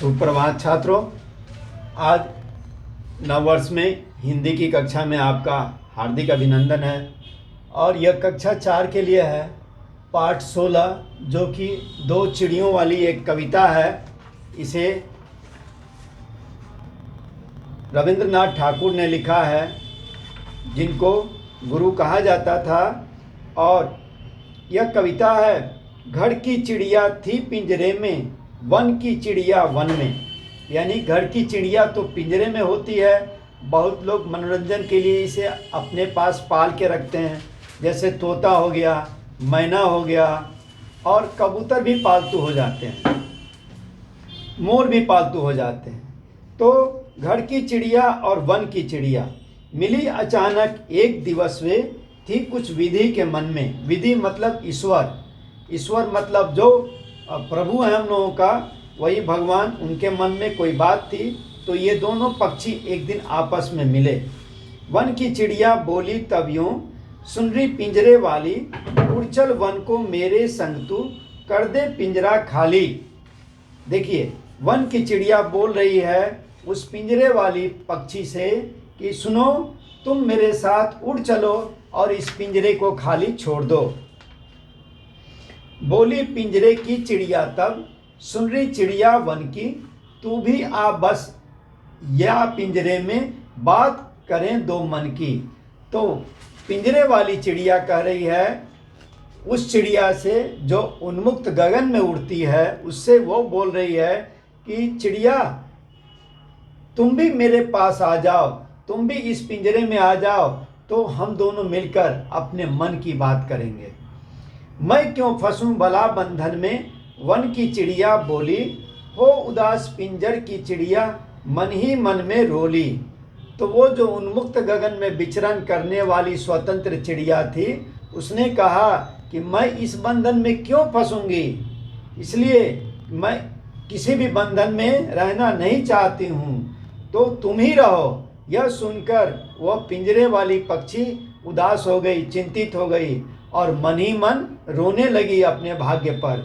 सुप्रभात छात्रों। आज नववर्ष में हिंदी की कक्षा में आपका हार्दिक अभिनंदन है और यह कक्षा 4 के लिए है, पाठ 16, जो कि दो चिड़ियों वाली एक कविता है। इसे रविंद्रनाथ ठाकुर ने लिखा है, जिनको गुरु कहा जाता था। और यह कविता है, घर की चिड़िया थी पिंजरे में, वन की चिड़िया वन में। यानी घर की चिड़िया तो पिंजरे में होती है, बहुत लोग मनोरंजन के लिए इसे अपने पास पाल के रखते हैं, जैसे तोता हो गया, मैना हो गया, और कबूतर भी पालतू हो जाते हैं, मोर भी पालतू हो जाते हैं। तो घर की चिड़िया और वन की चिड़िया मिली अचानक एक दिवस वे, थी कुछ विधि के मन में। विधि मतलब ईश्वर, ईश्वर मतलब जो प्रभु है हम लोगों का, वही भगवान, उनके मन में कोई बात थी। तो ये दोनों पक्षी एक दिन आपस में मिले। वन की चिड़िया बोली तब यूं, सुन रही पिंजरे वाली, उड़ चल वन को मेरे संग तू, कर दे पिंजरा खाली। देखिए, वन की चिड़िया बोल रही है उस पिंजरे वाली पक्षी से कि सुनो, तुम मेरे साथ उड़ चलो और इस पिंजरे को खाली छोड़ दो। बोली पिंजरे की चिड़िया तब, सुन रही चिड़िया वन की, तू भी आ बस या पिंजरे में, बात करें दो मन की। तो पिंजरे वाली चिड़िया कह रही है उस चिड़िया से जो उन्मुक्त गगन में उड़ती है, उससे वो बोल रही है कि चिड़िया, तुम भी मेरे पास आ जाओ, तुम भी इस पिंजरे में आ जाओ, तो हम दोनों मिलकर अपने मन की बात करेंगे। मैं क्यों फंसूं भला बंधन में, वन की चिड़िया बोली, हो उदास पिंजर की चिड़िया, मन ही मन में रोली। तो वो जो उन्मुक्त गगन में विचरण करने वाली स्वतंत्र चिड़िया थी, उसने कहा कि मैं इस बंधन में क्यों फंसूंगी, इसलिए मैं किसी भी बंधन में रहना नहीं चाहती हूँ, तो तुम ही रहो। यह सुनकर वह पिंजरे वाली पक्षी उदास हो गई, चिंतित हो गई और मन ही मन रोने लगी अपने भाग्य पर,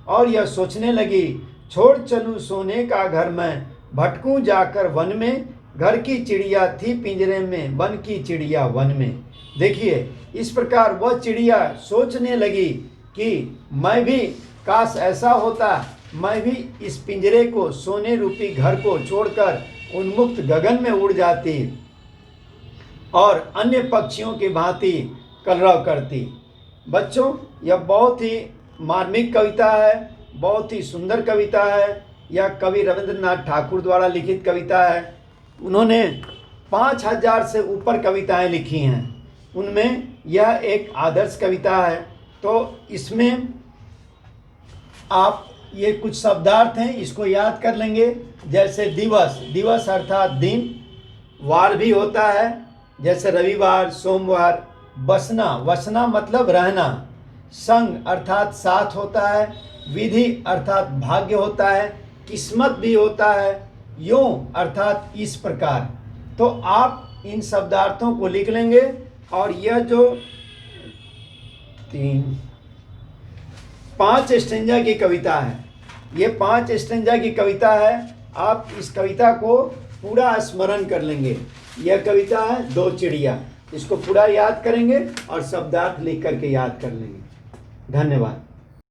और यह सोचने लगी, छोड़ चलूं सोने का घर मैं, भटकूं जाकर वन में, घर की चिड़िया थी पिंजरे में, वन की चिड़िया वन में। देखिए, इस प्रकार वह चिड़िया सोचने लगी कि मैं भी, काश ऐसा होता, मैं भी इस पिंजरे को, सोने रूपी घर को छोड़कर उन्मुक्त गगन में उड़ जाती और अन्य पक्षियों की भांति कलरव करती। बच्चों, यह बहुत ही मार्मिक कविता है, बहुत ही सुंदर कविता है। यह कवि रविंद्रनाथ ठाकुर द्वारा लिखित कविता है। उन्होंने 5000 से ऊपर कविताएं लिखी हैं, उनमें यह एक आदर्श कविता है। तो इसमें आप ये कुछ शब्दार्थ हैं, इसको याद कर लेंगे। जैसे दिवस, दिवस अर्थात दिन, वार भी होता है, जैसे रविवार, सोमवार। बसना, वसना मतलब रहना। संग अर्थात साथ होता है। विधि अर्थात भाग्य होता है। किस्मत भी होता है। यों अर्थात इस प्रकार। तो आप इन शब्दार्थों को लिख लेंगे। और यह जो 5 स्टेंजा की कविता है, ये 5 स्टेंजा की कविता है। आप इस कविता को पूरा स्मरण कर लेंगे। यह कविता है दो चिड़िया, इसको पूरा याद करेंगे और शब्दार्थ लिख करके याद कर लेंगे। धन्यवाद।